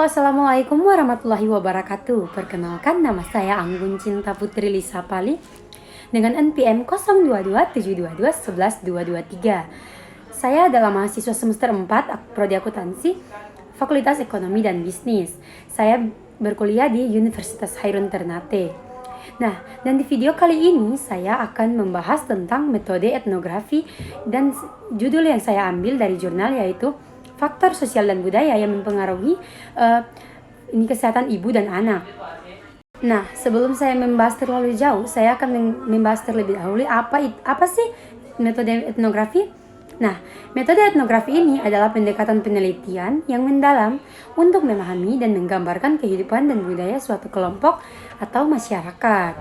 Assalamualaikum warahmatullahi wabarakatuh. Perkenalkan, nama saya Anggun Cinta Putri Lisa Pali dengan NPM 0227221123. Saya adalah mahasiswa semester 4 Prodi Akuntansi, Fakultas Ekonomi dan Bisnis. Saya berkuliah di Universitas Hairun Ternate. Nah, dan di video kali ini saya akan membahas tentang metode etnografi dan judul yang saya ambil dari jurnal yaitu faktor sosial dan budaya yang mempengaruhi kesehatan ibu dan anak. Nah, sebelum saya membahas terlalu jauh, saya akan membahas terlebih dahulu apa sih metode etnografi. Nah, metode etnografi ini adalah pendekatan penelitian yang mendalam untuk memahami dan menggambarkan kehidupan dan budaya suatu kelompok atau masyarakat.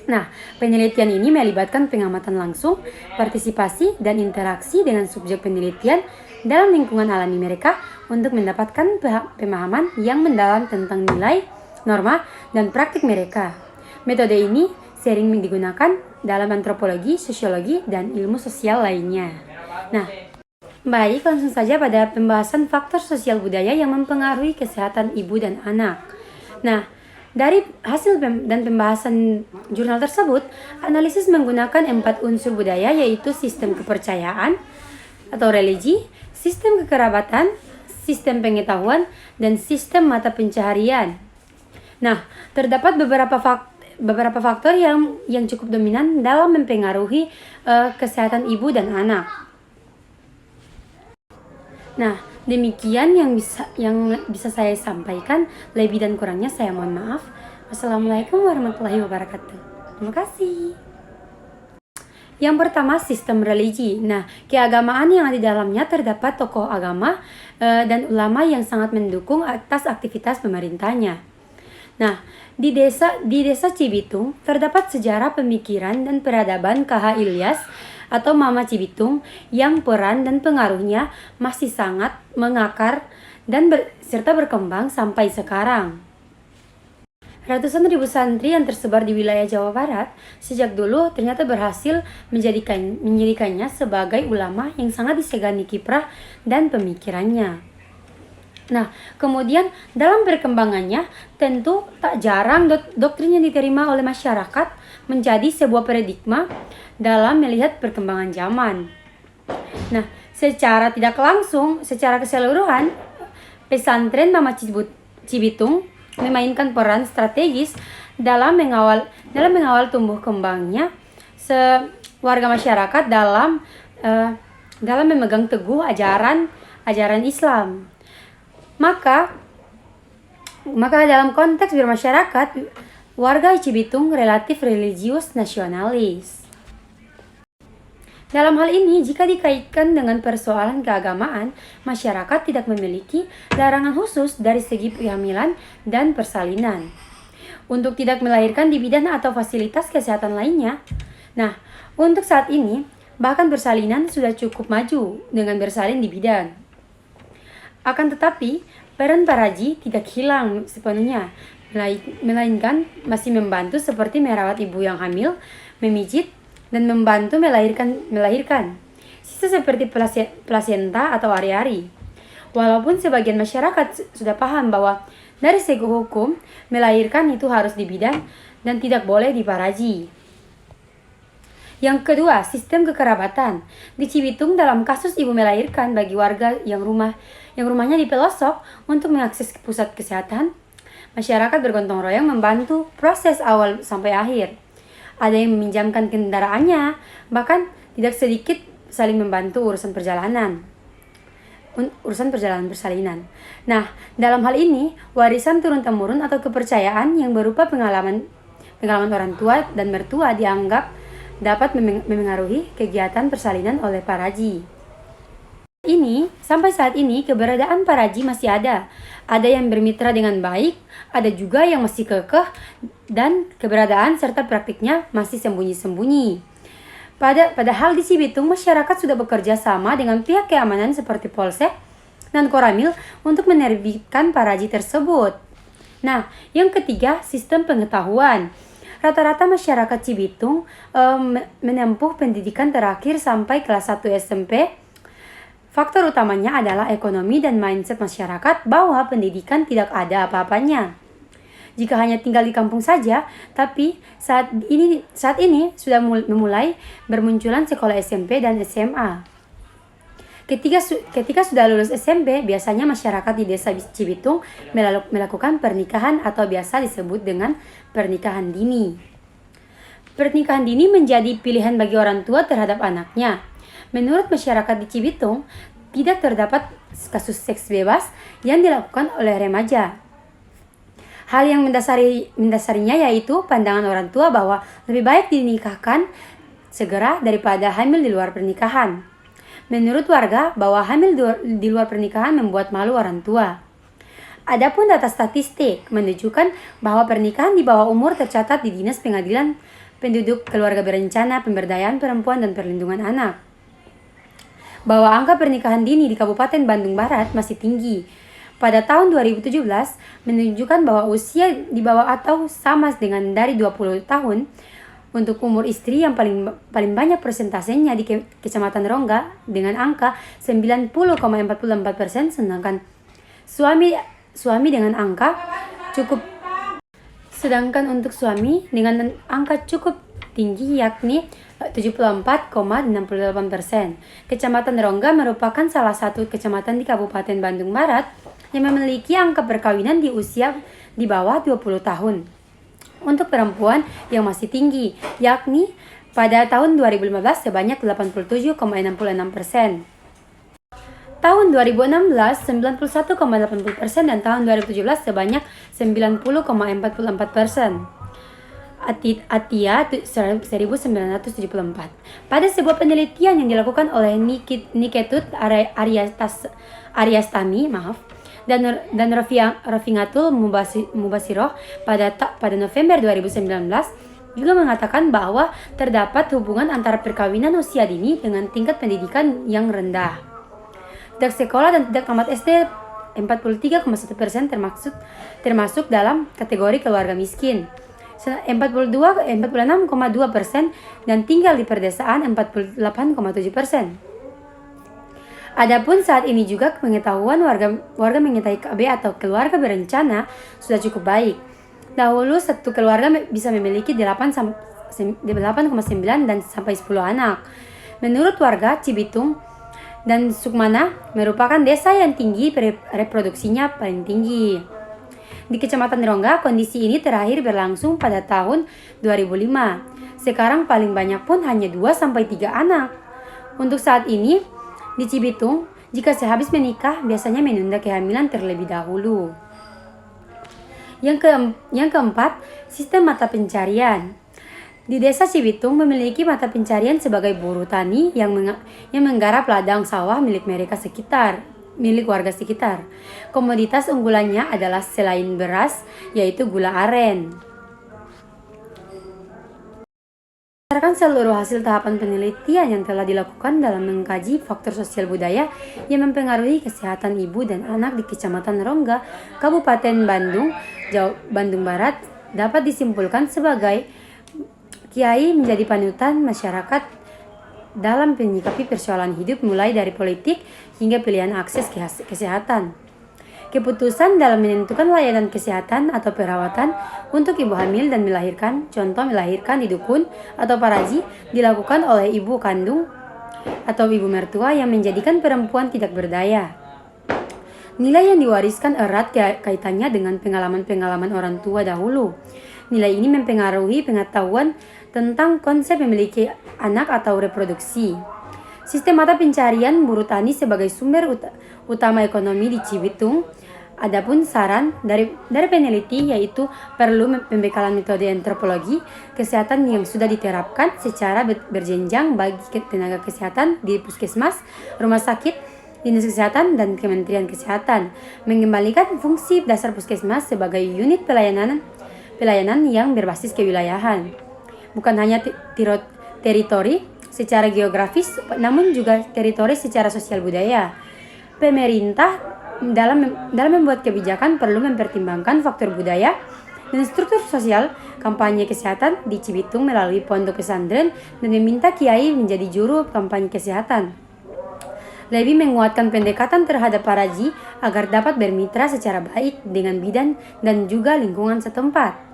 Nah, penelitian ini melibatkan pengamatan langsung, partisipasi, dan interaksi dengan subjek penelitian dalam lingkungan alami mereka untuk mendapatkan pemahaman yang mendalam tentang nilai, norma, dan praktik mereka. Metode ini sering digunakan dalam antropologi, sosiologi, dan ilmu sosial lainnya. Nah, baik, langsung saja pada pembahasan faktor sosial budaya yang mempengaruhi kesehatan ibu dan anak. Nah, dari hasil dan pembahasan jurnal tersebut, analisis menggunakan 4 unsur budaya yaitu sistem kepercayaan atau religi, sistem kekerabatan, sistem pengetahuan, dan sistem mata pencaharian. Nah, terdapat beberapa faktor yang cukup dominan dalam mempengaruhi kesehatan ibu dan anak. Nah, demikian yang bisa saya sampaikan. Lebih dan kurangnya saya mohon maaf. Wassalamualaikum warahmatullahi wabarakatuh. Terima kasih. Yang pertama, sistem religi. Nah, keagamaan yang ada di dalamnya terdapat tokoh agama dan ulama yang sangat mendukung atas aktivitas pemerintahnya. Nah, di desa Cibitung terdapat sejarah pemikiran dan peradaban KH Ilyas atau Mama Cibitung yang peran dan pengaruhnya masih sangat mengakar dan serta berkembang sampai sekarang. Ratusan ribu santri yang tersebar di wilayah Jawa Barat sejak dulu ternyata berhasil menjadikannya sebagai ulama yang sangat disegani kiprah dan pemikirannya. Nah, kemudian dalam perkembangannya tentu tak jarang doktrin yang diterima oleh masyarakat menjadi sebuah paradigma dalam melihat perkembangan zaman. Nah, secara tidak langsung, secara keseluruhan, pesantren Mama Cibitung memainkan peran strategis dalam mengawal tumbuh kembangnya warga masyarakat dalam memegang teguh ajaran Islam. Maka dalam konteks bermasyarakat, warga Cibitung relatif religius nasionalis. Dalam hal ini, jika dikaitkan dengan persoalan keagamaan, masyarakat tidak memiliki larangan khusus dari segi kehamilan dan persalinan untuk tidak melahirkan di bidan atau fasilitas kesehatan lainnya. Nah, untuk saat ini, bahkan persalinan sudah cukup maju dengan bersalin di bidan. Akan tetapi, peran paraji tidak hilang sepenuhnya, melainkan masih membantu seperti merawat ibu yang hamil, memijit, dan membantu melahirkan. Sisa seperti plasenta atau ari-ari. Walaupun sebagian masyarakat sudah paham bahwa dari segi hukum, melahirkan itu harus di bidan dan tidak boleh di paraji. Yang kedua, sistem kekerabatan. Di Cibitung dalam kasus ibu melahirkan bagi warga yang rumahnya di pelosok untuk mengakses pusat kesehatan, masyarakat bergotong royong membantu proses awal sampai akhir. Ada yang meminjamkan kendaraannya, bahkan tidak sedikit saling membantu urusan perjalanan persalinan. Nah, dalam hal ini, warisan turun-temurun atau kepercayaan yang berupa pengalaman orang tua dan mertua dianggap dapat memengaruhi kegiatan persalinan oleh paraji. Sampai saat ini keberadaan paraji masih ada. Ada yang bermitra dengan baik, ada juga yang masih kekeh dan keberadaan serta praktiknya masih sembunyi-sembunyi. Padahal di Cibitung masyarakat sudah bekerja sama dengan pihak keamanan seperti Polsek dan Koramil untuk menerbitkan paraji tersebut. Nah, yang ketiga, sistem pengetahuan. Rata-rata masyarakat Cibitung menempuh pendidikan terakhir sampai kelas 1 SMP Faktor utamanya adalah ekonomi dan mindset masyarakat bahwa pendidikan tidak ada apa-apanya jika hanya tinggal di kampung saja, tapi saat ini sudah memulai bermunculan sekolah SMP dan SMA. Ketika sudah lulus SMP, biasanya masyarakat di desa Cibitung melakukan pernikahan atau biasa disebut dengan pernikahan dini. Pernikahan dini menjadi pilihan bagi orang tua terhadap anaknya. Menurut masyarakat di Cibitung, tidak terdapat kasus seks bebas yang dilakukan oleh remaja. Hal yang mendasarinya yaitu pandangan orang tua bahwa lebih baik dinikahkan segera daripada hamil di luar pernikahan. Menurut warga, bahwa hamil di luar pernikahan membuat malu orang tua. Adapun data statistik menunjukkan bahwa pernikahan di bawah umur tercatat di Dinas Pengadilan Penduduk, Keluarga Berencana, Pemberdayaan Perempuan dan Perlindungan Anak. Bahwa angka pernikahan dini di Kabupaten Bandung Barat masih tinggi. Pada tahun 2017 menunjukkan bahwa usia di bawah atau sama dengan dari 20 tahun untuk umur istri yang paling banyak persentasenya di Kecamatan Rongga dengan angka 90,44%, sedangkan suami dengan angka dengan angka cukup tinggi yakni 74,68%. Kecamatan Rongga merupakan salah satu kecamatan di Kabupaten Bandung Barat yang memiliki angka perkawinan di usia di bawah 20 tahun. Untuk perempuan yang masih tinggi, yakni pada tahun 2015 sebanyak 87,66%. Tahun 2016 91,80% dan tahun 2017 sebanyak 90,44%. Atia 1974. Pada sebuah penelitian yang dilakukan oleh Niketut Aryastami dan Rafingatul Mubasiroh pada November 2019 juga mengatakan bahwa terdapat hubungan antara perkawinan usia dini dengan tingkat pendidikan yang rendah. Tidak sekolah dan tidak tamat SD 43,1% termasuk dalam kategori keluarga miskin. 46,2% dan tinggal di perdesaan 48,7%. Adapun saat ini juga pengetahuan warga mengenai KB atau keluarga berencana sudah cukup baik. Dahulu satu keluarga bisa memiliki 8,9 dan sampai 10 anak. Menurut warga Cibitung dan Sukmana merupakan desa yang tinggi reproduksinya paling tinggi. Di Kecamatan Rongga, kondisi ini terakhir berlangsung pada tahun 2005. Sekarang paling banyak pun hanya 2-3 anak. Untuk saat ini, di Cibitung, jika sehabis menikah, biasanya menunda kehamilan terlebih dahulu. Yang keempat, sistem mata pencarian. Di desa Cibitung memiliki mata pencarian sebagai buruh tani yang menggarap ladang sawah milik warga sekitar. Komoditas unggulannya adalah selain beras, yaitu gula aren. Berdasarkan seluruh hasil tahapan penelitian yang telah dilakukan dalam mengkaji faktor sosial budaya yang mempengaruhi kesehatan ibu dan anak di Kecamatan Rongga, Kabupaten Bandung Barat, dapat disimpulkan sebagai kiai menjadi panutan masyarakat dalam menyikapi persoalan hidup mulai dari politik hingga pilihan akses kesehatan. Keputusan dalam menentukan layanan kesehatan atau perawatan untuk ibu hamil dan melahirkan, contoh melahirkan di dukun atau paraji, dilakukan oleh ibu kandung atau ibu mertua yang menjadikan perempuan tidak berdaya. Nilai yang diwariskan erat kaitannya dengan pengalaman-pengalaman orang tua dahulu. Nilai ini mempengaruhi pengetahuan tentang konsep memiliki anak atau reproduksi. Sistem mata pencarian buruh tani sebagai sumber utama ekonomi di Cibitung. Adapun saran dari peneliti yaitu perlu pembekalan metode antropologi kesehatan yang sudah diterapkan secara berjenjang bagi tenaga kesehatan di puskesmas, rumah sakit, dinas kesehatan, dan Kementerian Kesehatan. Mengembalikan fungsi dasar puskesmas sebagai unit pelayanan yang berbasis kewilayahan. Bukan hanya teritori secara geografis, namun juga teritori secara sosial budaya. Pemerintah dalam membuat kebijakan perlu mempertimbangkan faktor budaya dan struktur sosial. Kampanye kesehatan di Cibitung melalui pondok pesantren dan meminta kiai menjadi juru kampanye kesehatan. lebih menguatkan pendekatan terhadap paraji agar dapat bermitra secara baik dengan bidan dan juga lingkungan setempat.